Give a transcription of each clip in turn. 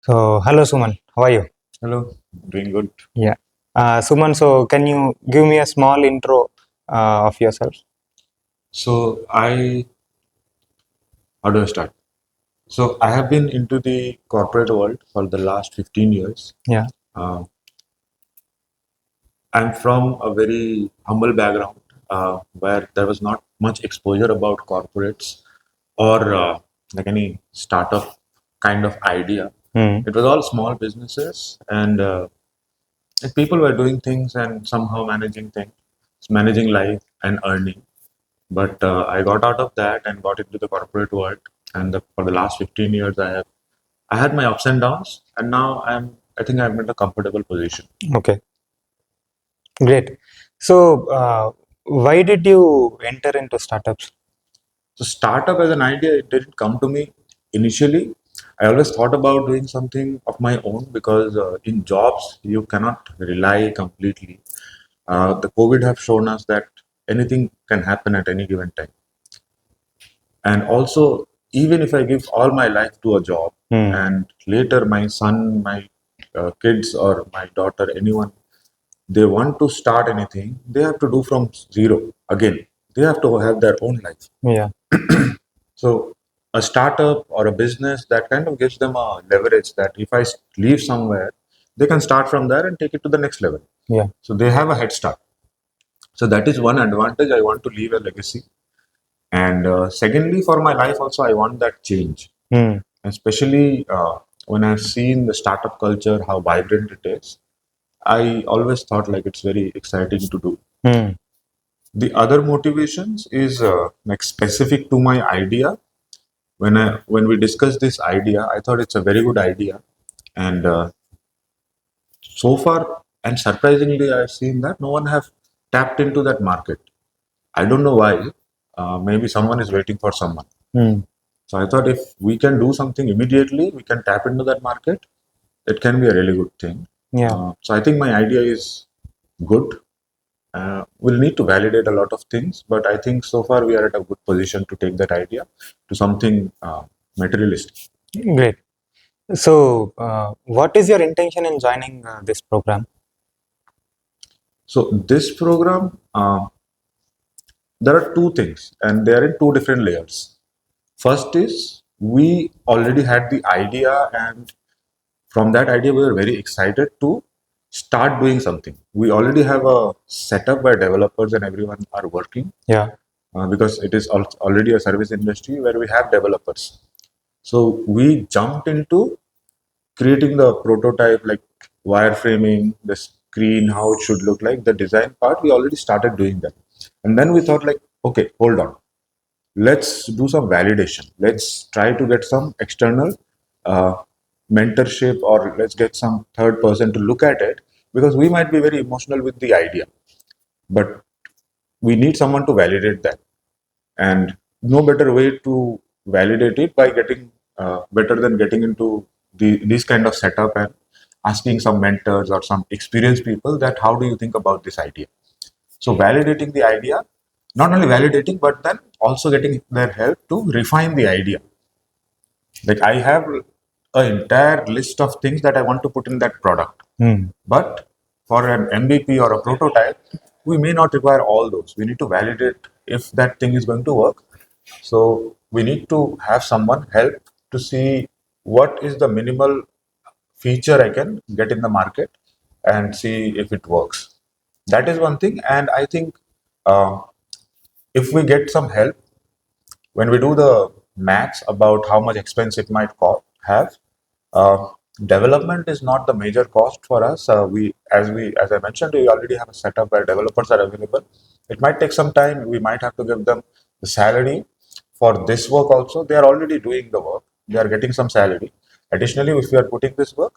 So, hello Suman, how are you? Hello, doing good. Yeah. Suman, so can you give me a small intro of yourself? How do I start? So, I have been into the corporate world for the last 15 years. Yeah. Uh, I'm from a very humble background where there was not much exposure about corporates or like any startup kind of idea. Hmm. It was all small businesses, and people were doing things and somehow managing things, managing life and earning. But I got out of that and got into the corporate world. And for the last 15 years, I had my ups and downs, and now I think I'm in a comfortable position. Okay. Great. So, why did you enter into startups? So startup as an idea, it didn't come to me initially. I always thought about doing something of my own because in jobs you cannot rely completely. The COVID have shown us that anything can happen at any given time. And also, even if I give all my life to a job, Hmm. and later my son, my kids, or my daughter, anyone, they want to start anything, they have to do from zero again. They have to have their own life. Yeah. So, a startup or a business that kind of gives them a leverage that if I leave somewhere, they can start from there and take it to the next level. Yeah. So, they have a head start. So, that is one advantage. I want to leave a legacy. And secondly, for my life also, I want that change. Hmm. Especially when I've seen the startup culture, how vibrant it is, I always thought like it's very exciting to do. Hmm. The other motivations is like specific to my idea. When we discussed this idea, I thought it's a very good idea, and so far and surprisingly, I've seen that no one have tapped into that market. I don't know why. Maybe someone is waiting for someone. Hmm. So I thought if we can do something immediately, we can tap into that market. It can be a really good thing. Yeah. So I think my idea is good. We'll need to validate a lot of things, but I think so far we are at a good position to take that idea to something materialistic. Great. So, what is your intention in joining this program? So this program, there are two things, and they are in two different layers. First is we already had the idea, and from that idea, we were very excited to start doing something. We already have a setup where developers and everyone are working Yeah. because it is already a service industry where we have developers. So we jumped into creating the prototype, like wireframing, the screen, how it should look like, the design part. We already started doing that, and then we thought like, okay, hold on, let's do some validation. Let's try to get some external uh, mentorship, or let's get some third person to look at it, because we might be very emotional with the idea, but we need someone to validate that. And no better way to validate it by getting better than getting into this kind of setup and asking some mentors or some experienced people that how do you think about this idea. So validating the idea, not only validating, but then also getting their help to refine the idea. Like I have an entire list of things that I want to put in that product. Hmm. But for an MVP or a prototype, we may not require all those. We need to validate if that thing is going to work. So we need to have someone help to see what is the minimal feature I can get in the market and see if it works. That is one thing. And I think uh, if we get some help, when we do the maths about how much expense it might have, uh, development is not the major cost for us. As I mentioned, we already have a setup where developers are available. It might take some time. We might have to give them the salary for this work also. They are already doing the work. They are getting some salary. Additionally, if we are putting this work,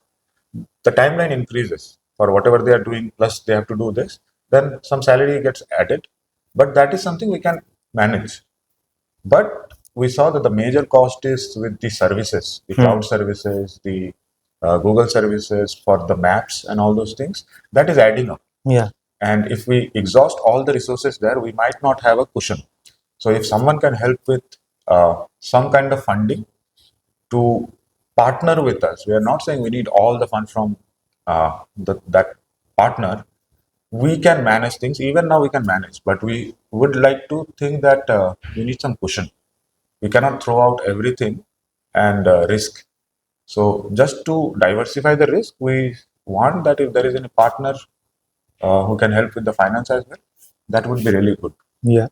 the timeline increases for whatever they are doing. Plus, they have to do this. Then some salary gets added. But that is something we can manage. But we saw that the major cost is with the services, the Hmm. cloud services, the Google services for the maps and all those things. That is adding up. Yeah. And if we exhaust all the resources there, we might not have a cushion. So if someone can help with some kind of funding to partner with us. We are not saying we need all the funds from that partner. We can manage things. Even now, we can manage, but we would like to think that we need some cushion. We cannot throw out everything and risk. So, just to diversify the risk, we want that if there is any partner who can help with the finance as well, that would be really good. Yeah.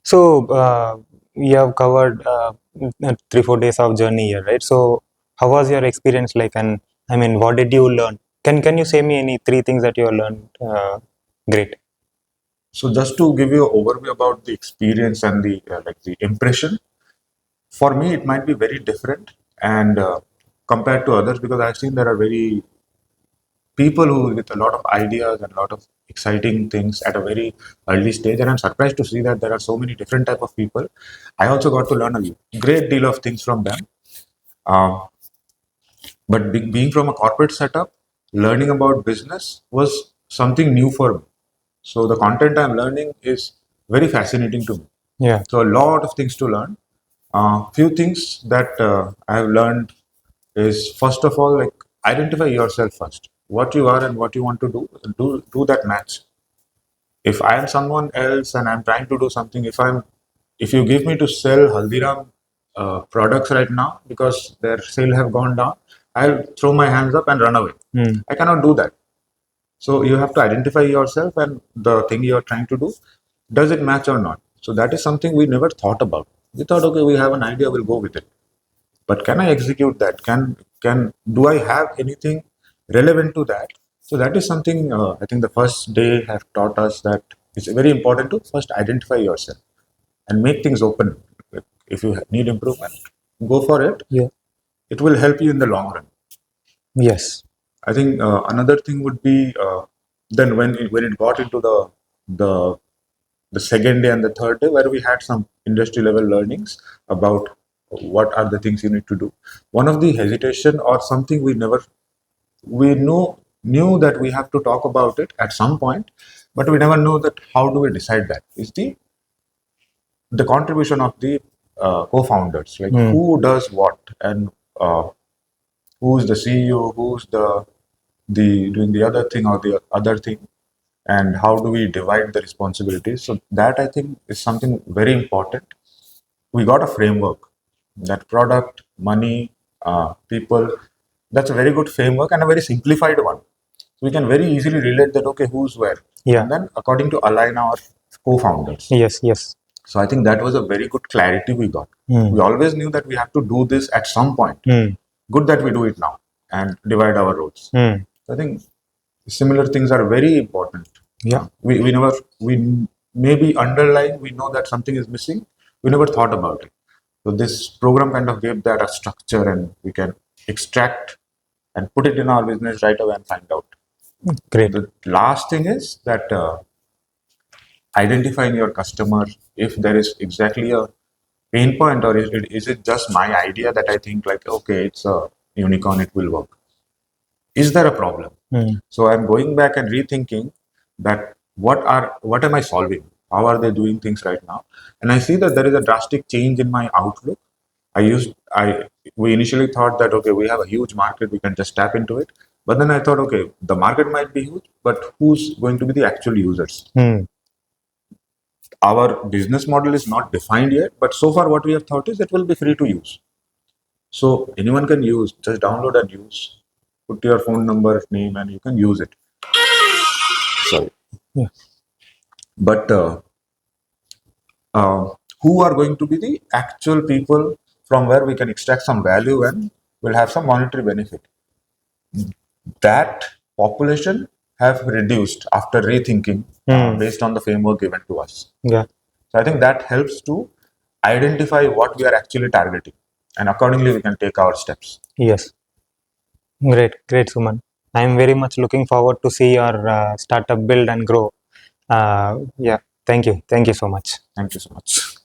So you have covered 3 4 days of journey here, right? So how was your experience like, and I mean, what did you learn? Can you say me any 3 things that you have learned? Great. So, just to give you an overview about the experience and the like the impression, for me it might be very different and compared to others, because I've seen there are very people who with a lot of ideas and a lot of exciting things at a very early stage, and I'm surprised to see that there are so many different type of people. I also got to learn a great deal of things from them. Um, but being from a corporate setup, learning about business was something new for me. So the content I'm learning is very fascinating to me. Yeah. So a lot of things to learn. Few things that I have learned is, first of all, like, identify yourself first. What you are and what you want to do that match. If I am someone else and I'm trying to do something, if you give me to sell Haldiram products right now because their sale have gone down, I'll throw my hands up and run away. I cannot do that. So you have to identify yourself and the thing you are trying to do. Does it match or not? So that is something we never thought about. We thought, okay, we have an idea, we'll go with it. But can I execute that? Can do I have anything relevant to that? So that is something I think the first day have taught us that it's very important to first identify yourself and make things open. If you need improvement, go for it. Yeah. It will help you in the long run. Yes. I think another thing would be then when it got into the the second day and the third day, where we had some industry level learnings about what are the things you need to do. One of the hesitation or something we knew that we have to talk about it at some point, but we never know that how do we decide that is the contribution of the co-founders, like who does what and who's the CEO, who's the doing the other thing or the other thing, and how do we divide the responsibilities. So that I think is something very important. We got a framework, that product, money, people. That's a very good framework and a very simplified one. So we can very easily relate that, okay, who's where, Yeah. and then according to align our co-founders. Yes. Yes. So I think that was a very good clarity we got. We always knew that we have to do this at some point. Good that we do it now and divide our roles. So I think similar things are very important. Yeah. We never, we maybe underlying, we know that something is missing. We never thought about it. So this program kind of gave that a structure, and we can extract and put it in our business right away and find out. Great. The last thing is that identifying your customer, if there is exactly a pain point, or is it just my idea that I think like, okay, it's a unicorn, it will work. Is there a problem? So I'm going back and rethinking that what am I solving? How are they doing things right now? And I see that there is a drastic change in my outlook. We initially thought that, okay, we have a huge market, we can just tap into it. But then I thought, okay, the market might be huge, but who's going to be the actual users? Our business model is not defined yet, but so far what we have thought is it will be free to use. So anyone can use, just download and use. Put your phone number, name, and you can use it. Sorry. Yeah. But who are going to be the actual people from where we can extract some value and will have some monetary benefit? That population have reduced after rethinking based on the framework given to us. Yeah. So I think that helps to identify what we are actually targeting, and accordingly we can take our steps. Yes. Great. Great, Suman. I'm very much looking forward to see your startup build and grow. Yeah. Thank you. Thank you so much. Thank you so much.